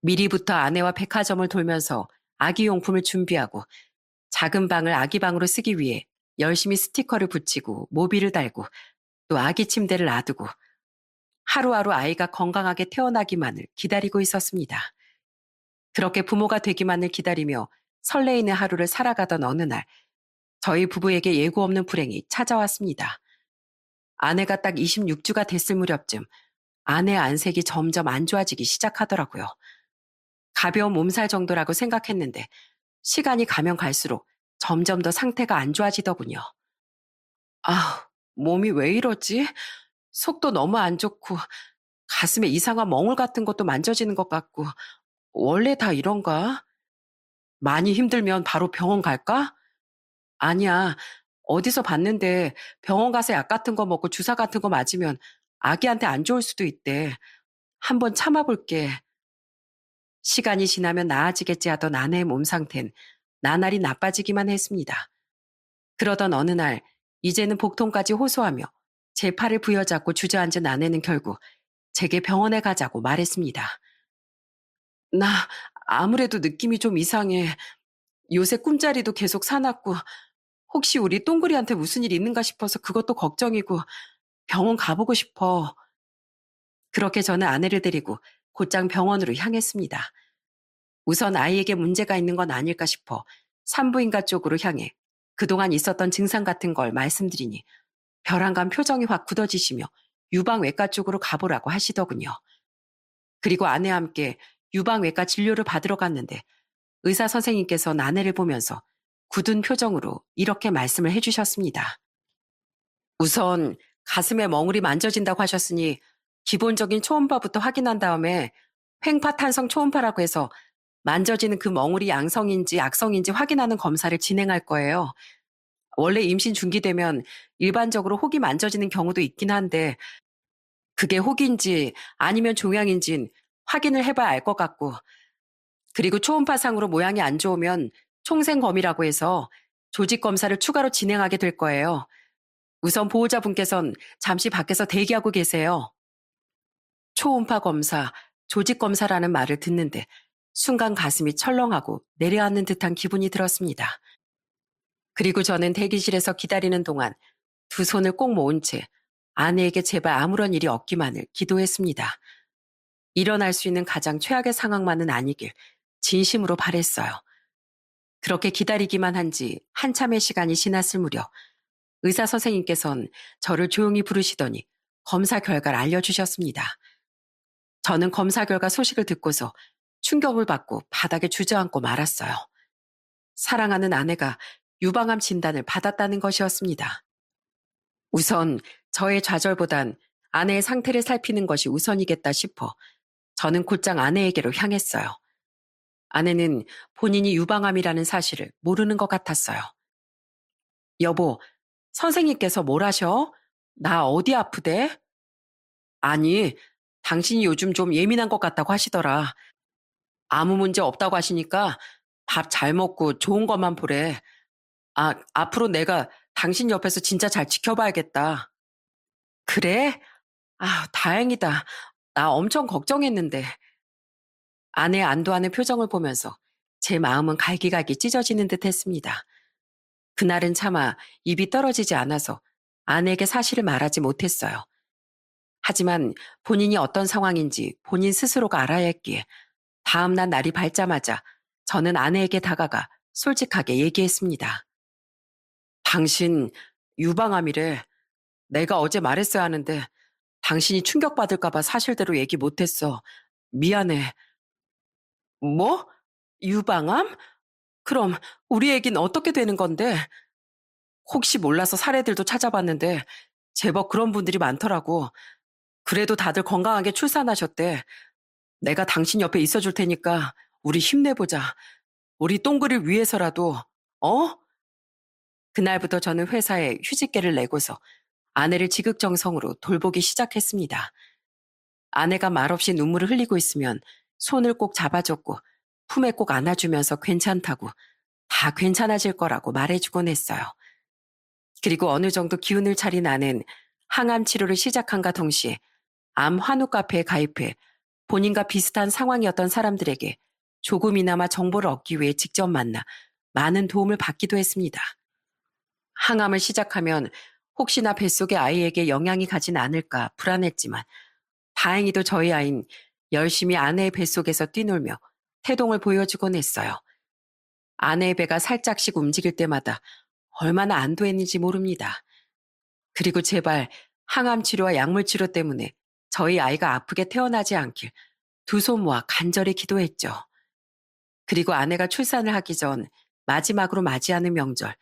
Speaker 1: 미리부터 아내와 백화점을 돌면서 아기용품을 준비하고 작은 방을 아기방으로 쓰기 위해 열심히 스티커를 붙이고 모비를 달고 또 아기 침대를 놔두고 하루하루 아이가 건강하게 태어나기만을 기다리고 있었습니다. 그렇게 부모가 되기만을 기다리며 설레이는 하루를 살아가던 어느 날, 저희 부부에게 예고 없는 불행이 찾아왔습니다. 아내가 딱 26주가 됐을 무렵쯤 아내 안색이 점점 안 좋아지기 시작하더라고요. 가벼운 몸살 정도라고 생각했는데 시간이 가면 갈수록 점점 더 상태가 안 좋아지더군요. 아, 몸이 왜 이러지? 속도 너무 안 좋고 가슴에 이상한 멍울 같은 것도 만져지는 것 같고 원래 다 이런가? 많이 힘들면 바로 병원 갈까? 아니야. 어디서 봤는데 병원 가서 약 같은 거 먹고 주사 같은 거 맞으면 아기한테 안 좋을 수도 있대. 한번 참아볼게. 시간이 지나면 나아지겠지 하던 아내의 몸 상태는 나날이 나빠지기만 했습니다. 그러던 어느 날 이제는 복통까지 호소하며 제 팔을 부여잡고 주저앉은 아내는 결국 제게 병원에 가자고 말했습니다. 나 아무래도 느낌이 좀 이상해. 요새 꿈자리도 계속 사납고 혹시 우리 똥구리한테 무슨 일 있는가 싶어서 그것도 걱정이고 병원 가보고 싶어. 그렇게 저는 아내를 데리고 곧장 병원으로 향했습니다. 우선 아이에게 문제가 있는 건 아닐까 싶어 산부인과 쪽으로 향해 그동안 있었던 증상 같은 걸 말씀드리니 벼랑간 표정이 확 굳어지시며 유방외과 쪽으로 가보라고 하시더군요. 그리고 아내와 함께 유방외과 진료를 받으러 갔는데 의사 선생님께서 아내를 보면서 굳은 표정으로 이렇게 말씀을 해주셨습니다. 우선 가슴에 멍울이 만져진다고 하셨으니 기본적인 초음파부터 확인한 다음에 횡파탄성 초음파라고 해서 만져지는 그 멍울이 양성인지 악성인지 확인하는 검사를 진행할 거예요. 원래 임신 중기되면 일반적으로 혹이 만져지는 경우도 있긴 한데 그게 혹인지 아니면 종양인진 확인을 해봐야 알 것 같고 그리고 초음파상으로 모양이 안 좋으면 총생검이라고 해서 조직 검사를 추가로 진행하게 될 거예요. 우선 보호자분께선 잠시 밖에서 대기하고 계세요. 초음파 검사, 조직 검사라는 말을 듣는데 순간 가슴이 철렁하고 내려앉는 듯한 기분이 들었습니다. 그리고 저는 대기실에서 기다리는 동안 두 손을 꼭 모은 채 아내에게 제발 아무런 일이 없기만을 기도했습니다. 일어날 수 있는 가장 최악의 상황만은 아니길 진심으로 바랬어요. 그렇게 기다리기만 한 지 한참의 시간이 지났을 무렵 의사 선생님께서는 저를 조용히 부르시더니 검사 결과를 알려주셨습니다. 저는 검사 결과 소식을 듣고서 충격을 받고 바닥에 주저앉고 말았어요. 사랑하는 아내가 유방암 진단을 받았다는 것이었습니다. 우선 저의 좌절보단 아내의 상태를 살피는 것이 우선이겠다 싶어 저는 곧장 아내에게로 향했어요. 아내는 본인이 유방암이라는 사실을 모르는 것 같았어요. 여보, 선생님께서 뭘 하셔? 나 어디 아프대? 아니, 당신이 요즘 좀 예민한 것 같다고 하시더라. 아무 문제 없다고 하시니까 밥 잘 먹고 좋은 것만 보래. 아, 앞으로 내가 당신 옆에서 진짜 잘 지켜봐야겠다. 그래? 아, 다행이다. 나 엄청 걱정했는데. 아내 안도하는 표정을 보면서 제 마음은 갈기갈기 찢어지는 듯 했습니다. 그날은 차마 입이 떨어지지 않아서 아내에게 사실을 말하지 못했어요. 하지만 본인이 어떤 상황인지 본인 스스로가 알아야 했기에 다음날 날이 밝자마자 저는 아내에게 다가가 솔직하게 얘기했습니다. 당신 유방암이래. 내가 어제 말했어야 하는데 당신이 충격받을까봐 사실대로 얘기 못했어. 미안해. 뭐? 유방암? 그럼 우리 애긴 어떻게 되는 건데? 혹시 몰라서 사례들도 찾아봤는데 제법 그런 분들이 많더라고. 그래도 다들 건강하게 출산하셨대. 내가 당신 옆에 있어줄 테니까 우리 힘내보자. 우리 똥그릴 위해서라도, 어? 그날부터 저는 회사에 휴직계를 내고서 아내를 지극정성으로 돌보기 시작했습니다. 아내가 말없이 눈물을 흘리고 있으면 손을 꼭 잡아줬고 품에 꼭 안아주면서 괜찮다고 다 괜찮아질 거라고 말해주곤 했어요. 그리고 어느 정도 기운을 차린 아내는 항암 치료를 시작한과 동시에 암 환우 카페에 가입해 본인과 비슷한 상황이었던 사람들에게 조금이나마 정보를 얻기 위해 직접 만나 많은 도움을 받기도 했습니다. 항암을 시작하면 혹시나 뱃속의 아이에게 영향이 가진 않을까 불안했지만 다행히도 저희 아이는 열심히 아내의 뱃속에서 뛰놀며 태동을 보여주곤 했어요. 아내의 배가 살짝씩 움직일 때마다 얼마나 안도했는지 모릅니다. 그리고 제발 항암 치료와 약물 치료 때문에 저희 아이가 아프게 태어나지 않길 두 손 모아 간절히 기도했죠. 그리고 아내가 출산을 하기 전 마지막으로 맞이하는 명절,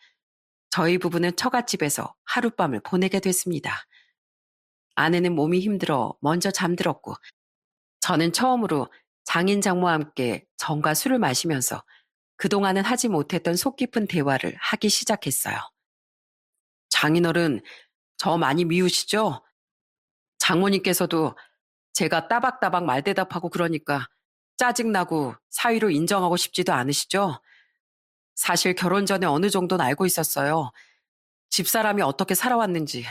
Speaker 1: 저희 부부는 처갓집에서 하룻밤을 보내게 됐습니다. 아내는 몸이 힘들어 먼저 잠들었고, 저는 처음으로 장인 장모와 함께 정과 술을 마시면서 그동안은 하지 못했던 속 깊은 대화를 하기 시작했어요. 장인어른, 저 많이 미우시죠? 장모님께서도 제가 따박따박 말대답하고 그러니까 짜증나고 사위로 인정하고 싶지도 않으시죠? 사실 결혼 전에 어느 정도는 알고 있었어요. 집사람이 어떻게 살아왔는지.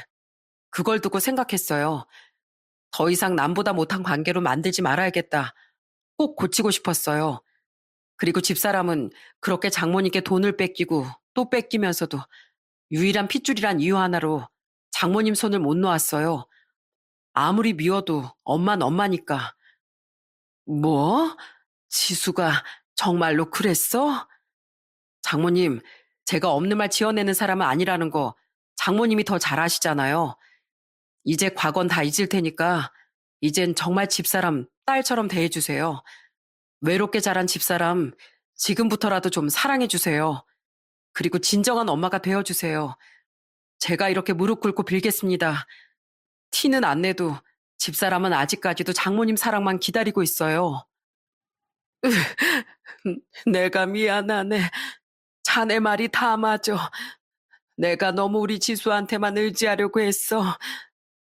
Speaker 1: 그걸 두고 생각했어요. 더 이상 남보다 못한 관계로 만들지 말아야겠다. 꼭 고치고 싶었어요. 그리고 집사람은 그렇게 장모님께 돈을 뺏기고 또 뺏기면서도 유일한 핏줄이란 이유 하나로 장모님 손을 못 놓았어요. 아무리 미워도 엄만 엄마니까. 뭐? 지수가 정말로 그랬어? 장모님, 제가 없는 말 지어내는 사람은 아니라는 거 장모님이 더 잘 아시잖아요. 이제 과거는 다 잊을 테니까 이젠 정말 집사람, 딸처럼 대해주세요. 외롭게 자란 집사람, 지금부터라도 좀 사랑해주세요. 그리고 진정한 엄마가 되어주세요. 제가 이렇게 무릎 꿇고 빌겠습니다. 티는 안 내도 집사람은 아직까지도 장모님 사랑만 기다리고 있어요. 내가 미안하네. 자네 말이 다 맞아. 내가 너무 우리 지수한테만 의지하려고 했어.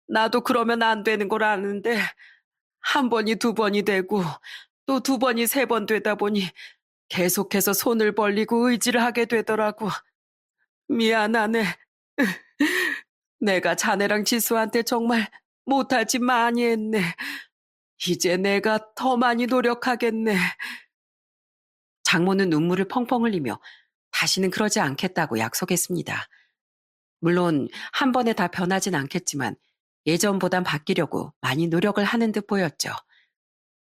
Speaker 1: 나도 그러면 안 되는 걸 아는데 한 번이 두 번이 되고 또 두 번이 세 번 되다 보니 계속해서 손을 벌리고 의지를 하게 되더라고. 미안하네. 내가 자네랑 지수한테 정말 못할 짓 많이 했네. 이제 내가 더 많이 노력하겠네. 장모는 눈물을 펑펑 흘리며 다시는 그러지 않겠다고 약속했습니다. 물론 한 번에 다 변하진 않겠지만 예전보단 바뀌려고 많이 노력을 하는 듯 보였죠.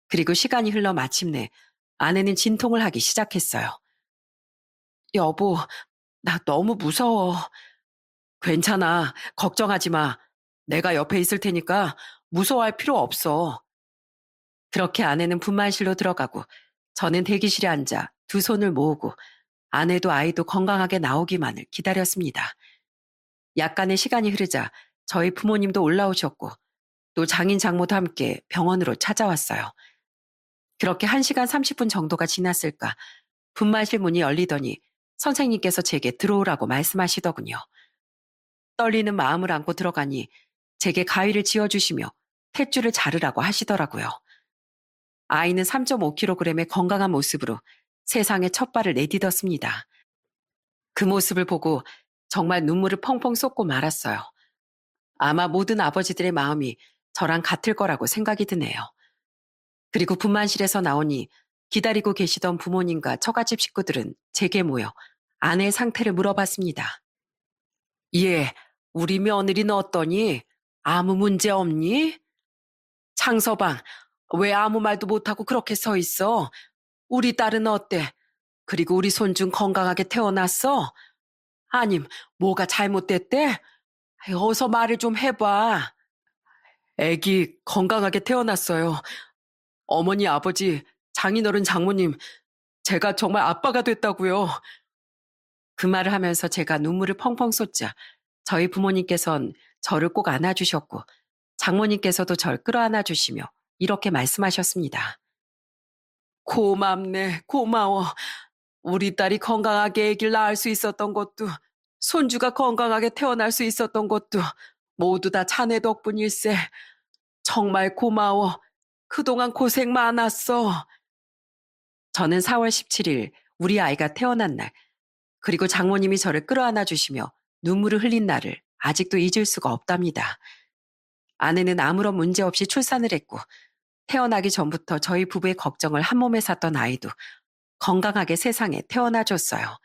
Speaker 1: 그리고 시간이 흘러 마침내 아내는 진통을 하기 시작했어요. 여보, 나 너무 무서워. 괜찮아. 걱정하지 마. 내가 옆에 있을 테니까 무서워할 필요 없어. 그렇게 아내는 분만실로 들어가고 저는 대기실에 앉아 두 손을 모으고 아내도 아이도 건강하게 나오기만을 기다렸습니다. 약간의 시간이 흐르자 저희 부모님도 올라오셨고 또 장인 장모도 함께 병원으로 찾아왔어요. 그렇게 1시간 30분 정도가 지났을까 분만실 문이 열리더니 선생님께서 제게 들어오라고 말씀하시더군요. 떨리는 마음을 안고 들어가니 제게 가위를 쥐어주시며 탯줄을 자르라고 하시더라고요. 아이는 3.5kg의 건강한 모습으로 세상에 첫 발을 내딛었습니다. 그 모습을 보고 정말 눈물을 펑펑 쏟고 말았어요. 아마 모든 아버지들의 마음이 저랑 같을 거라고 생각이 드네요. 그리고 분만실에서 나오니 기다리고 계시던 부모님과 처갓집 식구들은 제게 모여 아내의 상태를 물어봤습니다. 예, 우리 며느리는 어떠니? 아무 문제 없니? 창서방, 왜 아무 말도 못하고 그렇게 서 있어? 우리 딸은 어때? 그리고 우리 손주 건강하게 태어났어? 아님, 뭐가 잘못됐대? 어서 말을 좀 해봐. 애기 건강하게 태어났어요. 어머니, 아버지, 장인어른, 장모님, 제가 정말 아빠가 됐다고요. 그 말을 하면서 제가 눈물을 펑펑 쏟자 저희 부모님께선 저를 꼭 안아주셨고 장모님께서도 절 끌어안아 주시며 이렇게 말씀하셨습니다. 고맙네, 고마워. 우리 딸이 건강하게 아기를 낳을 수 있었던 것도 손주가 건강하게 태어날 수 있었던 것도 모두 다 자네 덕분일세. 정말 고마워. 그동안 고생 많았어. 저는 4월 17일 우리 아이가 태어난 날 그리고 장모님이 저를 끌어안아 주시며 눈물을 흘린 날을 아직도 잊을 수가 없답니다. 아내는 아무런 문제 없이 출산을 했고 태어나기 전부터 저희 부부의 걱정을 한 몸에 샀던 아이도 건강하게 세상에 태어나 줬어요.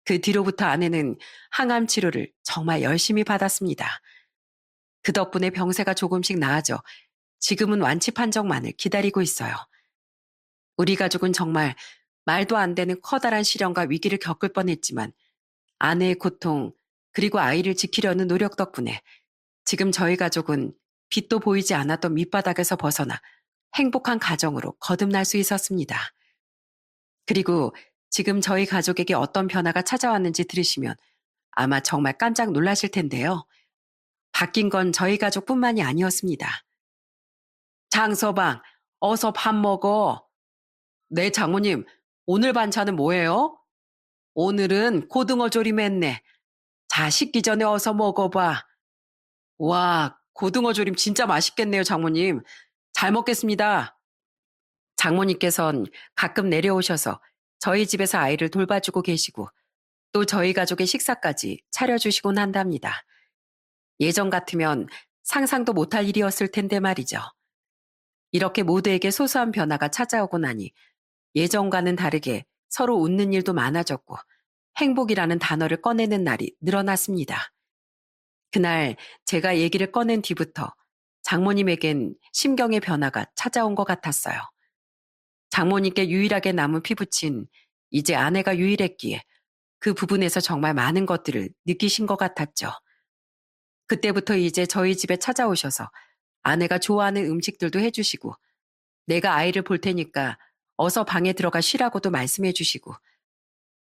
Speaker 1: 그 뒤로부터 아내는 항암 치료를 정말 열심히 받았습니다. 그 덕분에 병세가 조금씩 나아져 지금은 완치 판정만을 기다리고 있어요. 우리 가족은 정말 말도 안 되는 커다란 시련과 위기를 겪을 뻔했지만 아내의 고통 그리고 아이를 지키려는 노력 덕분에 지금 저희 가족은 빛도 보이지 않았던 밑바닥에서 벗어나 행복한 가정으로 거듭날 수 있었습니다. 그리고 지금 저희 가족에게 어떤 변화가 찾아왔는지 들으시면 아마 정말 깜짝 놀라실 텐데요. 바뀐 건 저희 가족뿐만이 아니었습니다. 장서방, 어서 밥 먹어. 네, 장모님, 오늘 반찬은 뭐예요? 오늘은 고등어 조림했네. 자, 식기 전에 어서 먹어봐. 와, 고등어 조림 진짜 맛있겠네요, 장모님. 잘 먹겠습니다. 장모님께선 가끔 내려오셔서 저희 집에서 아이를 돌봐주고 계시고 또 저희 가족의 식사까지 차려주시곤 한답니다. 예전 같으면 상상도 못할 일이었을 텐데 말이죠. 이렇게 모두에게 소소한 변화가 찾아오고 나니 예전과는 다르게 서로 웃는 일도 많아졌고 행복이라는 단어를 꺼내는 날이 늘어났습니다. 그날 제가 얘기를 꺼낸 뒤부터 장모님에겐 심경의 변화가 찾아온 것 같았어요. 장모님께 유일하게 남은 피부친 이제 아내가 유일했기에 그 부분에서 정말 많은 것들을 느끼신 것 같았죠. 그때부터 이제 저희 집에 찾아오셔서 아내가 좋아하는 음식들도 해주시고 내가 아이를 볼 테니까 어서 방에 들어가 쉬라고도 말씀해 주시고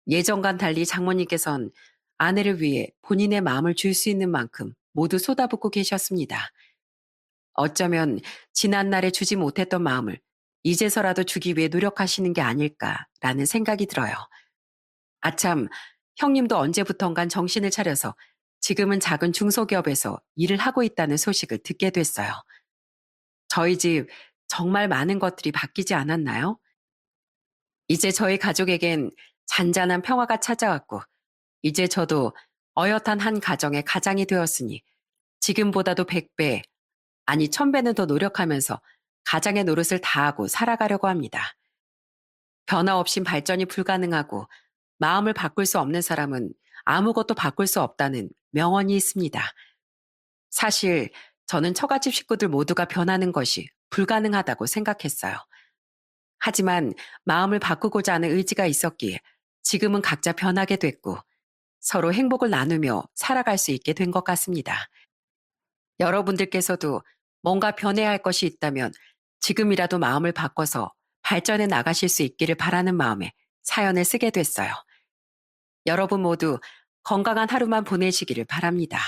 Speaker 1: 예전과는 달리 장모님께선 아내를 위해 본인의 마음을 줄 수 있는 만큼 모두 쏟아붓고 계셨습니다. 어쩌면 지난날에 주지 못했던 마음을 이제서라도 주기 위해 노력하시는 게 아닐까라는 생각이 들어요. 아참, 형님도 언제부턴간 정신을 차려서 지금은 작은 중소기업에서 일을 하고 있다는 소식을 듣게 됐어요. 저희 집 정말 많은 것들이 바뀌지 않았나요? 이제 저희 가족에겐 잔잔한 평화가 찾아왔고, 이제 저도 어엿한 한 가정의 가장이 되었으니 지금보다도 100배, 아니 1000배는 더 노력하면서 가장의 노릇을 다하고 살아가려고 합니다. 변화 없인 발전이 불가능하고 마음을 바꿀 수 없는 사람은 아무것도 바꿀 수 없다는 명언이 있습니다. 사실 저는 처갓집 식구들 모두가 변하는 것이 불가능하다고 생각했어요. 하지만 마음을 바꾸고자 하는 의지가 있었기에 지금은 각자 변하게 됐고 서로 행복을 나누며 살아갈 수 있게 된 것 같습니다. 여러분들께서도 뭔가 변해야 할 것이 있다면 지금이라도 마음을 바꿔서 발전해 나가실 수 있기를 바라는 마음에 사연을 쓰게 됐어요. 여러분 모두 건강한 하루만 보내시기를 바랍니다.